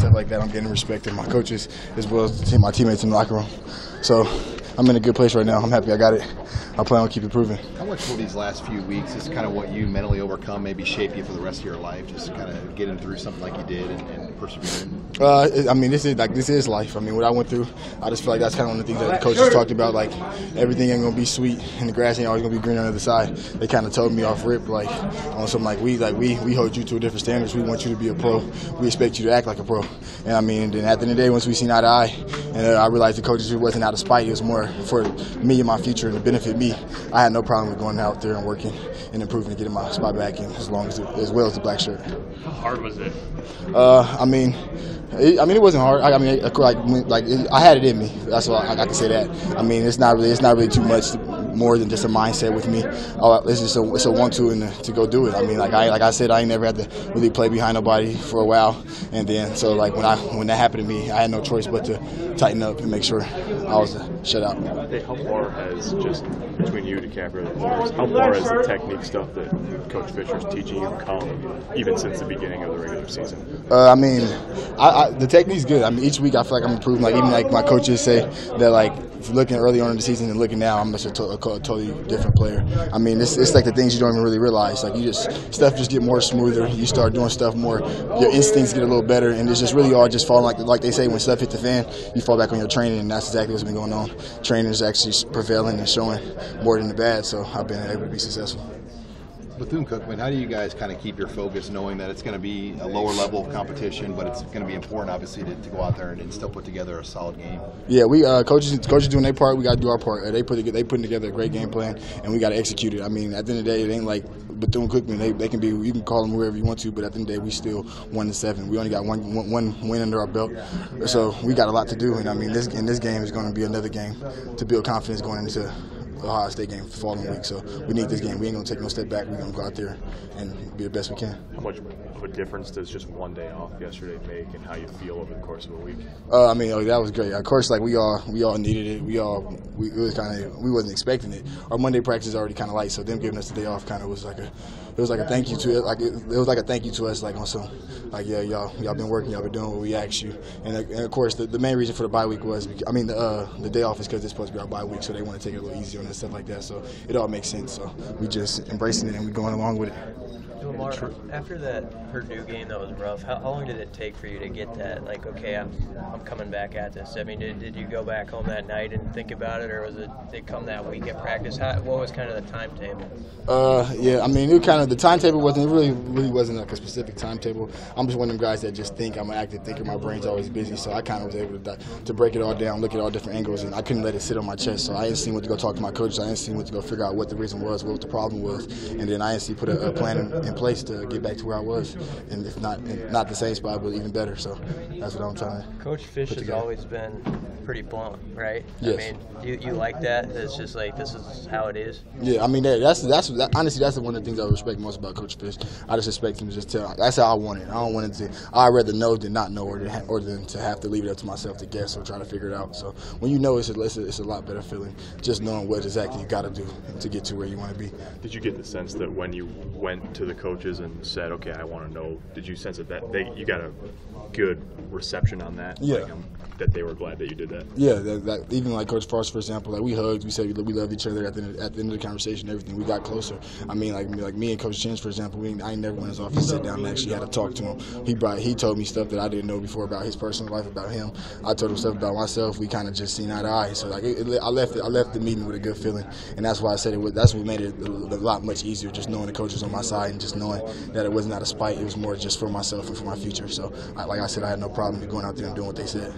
stuff like that. I'm getting respect from my coaches as well as my teammates in the locker room. So I'm in a good place right now. I'm happy I got it. I plan on keep improving. How much will these last few weeks, is kind of what you mentally overcome, maybe shape you for the rest of your life, just kind of getting through something like you did and persevering? I mean, this is life. I mean, what I went through, I just feel like that's kind of one of the things that the coaches talked about. Like, everything ain't gonna be sweet, and the grass ain't always gonna be green on the other side. They kind of told me off rip, like on something like we hold you to a different standards. We want you to be a pro. We expect you to act like a pro. And I mean, and then at the end of the day, once we seen eye to eye, and I realized the coaches, it wasn't out of spite. It was more for me and my future and to benefit me. I had no problem with going out there and working and improving and getting my spot back in as well as the black shirt. How hard was it? I mean, it wasn't hard. I mean, I had it in me. That's why I can say that. I mean, it's not really too much more than just a mindset with me. It's just a 1-2 and to go do it. I mean, like I said, I ain't never had to really play behind nobody for a while, and then so like when that happened to me, I had no choice but to tighten up and make sure I was shut out. Hey, how far has, just between you, DiCaprio, and the players, how far has the technique stuff that Coach Fisher's teaching you come, even since the beginning of the regular season? I mean, the technique's good. I mean, each week I feel like I'm improving. Like even like my coaches say that like if you're looking early on in the season and looking now, I'm just a totally different player. I mean, it's like the things you don't even really realize. Like stuff just get more smoother. You start doing stuff more. Your instincts get a little better, and it's just really all just falling like they say when stuff hit the fan, you fall back on your training, and that's exactly what's been going on. Training is actually prevailing and showing more than the bad, so I've been able to be successful. Bethune-Cookman, how do you guys kind of keep your focus knowing that it's going to be a lower level of competition, but it's going to be important, obviously, to go out there and still put together a solid game? Yeah, we coaches doing their part. We got to do our part. They putting together a great game plan, and we got to execute it. I mean, at the end of the day, it ain't like Bethune-Cookman. They can be. You can call them whoever you want to, but at the end of the day, we still 1-7. We only got one win under our belt, so we got a lot to do. And I mean, this game is going to be another game to build confidence going into the Ohio State game the following week. So we need this game. We ain't gonna take no step back. We're gonna go out there and be the best we can. How much of a difference does just one day off yesterday make, and how you feel over the course of a week? I mean, that was great. Of course, like we all needed it. We wasn't expecting it. Our Monday practice is already kind of light, so them giving us the day off kind of was like a thank you to it. Like it was like a thank you to us, like on some like y'all been working, y'all been doing what we asked you. And of course, the main reason for the bye week was the day off is because it's supposed to be our bye week, so they want to take it a little easier and stuff like that. So it all makes sense. So we just embracing it and we going along with it. Lamar, after that Purdue game that was rough, how long did it take for you to get that, like, okay, I'm coming back at this? I mean, did you go back home that night and think about it, or did it come that week at practice? What was kind of the timetable? Yeah, I mean, it kind of, the timetable really wasn't like a specific timetable. I'm just one of them guys that just think. I'm an active thinker. My brain's always busy, so I kind of was able to break it all down, look at all different angles, and I couldn't let it sit on my chest. So I instantly went to go talk to my coaches. I instantly went to go figure out what the reason was, what the problem was, and then I instantly put a plan in place to get back to where I was, and if not the same spot, but even better. So that's what I'm trying to. Coach Fish has always been pretty blunt, right? Yes. I mean, you like that? It's just like, this is how it is. Yeah, I mean honestly that's one of the things I respect most about Coach Fish. I just expect him to just tell. That's how I want it. I don't want it to. I'd rather know than not know, or than to have to leave it up to myself to guess or try to figure it out. So when you know, it's a lot better feeling just knowing what exactly you got to do to get to where you want to be. Did you get the sense that when you went to the coaches and said, okay, I want to know, did you sense that you got a good reception on that? Yeah. Like, that they were glad that you did that? Yeah, even like Coach Frost, for example, like we hugged, we said we loved each other at the end of the conversation, everything. We got closer. I mean, like me and Coach Chins, for example, I ain't never went in his office, sit down and actually had to talk to him. He told me stuff that I didn't know before about his personal life, about him. I told him stuff about myself. We kind of just seen eye to eye. So like I left the meeting with a good feeling, and that's why I said that's what made it a lot much easier, just knowing the coach was on my side and just knowing that it wasn't out of spite. It was more just for myself and for my future. So like I said, I had no problem going out there and doing what they said.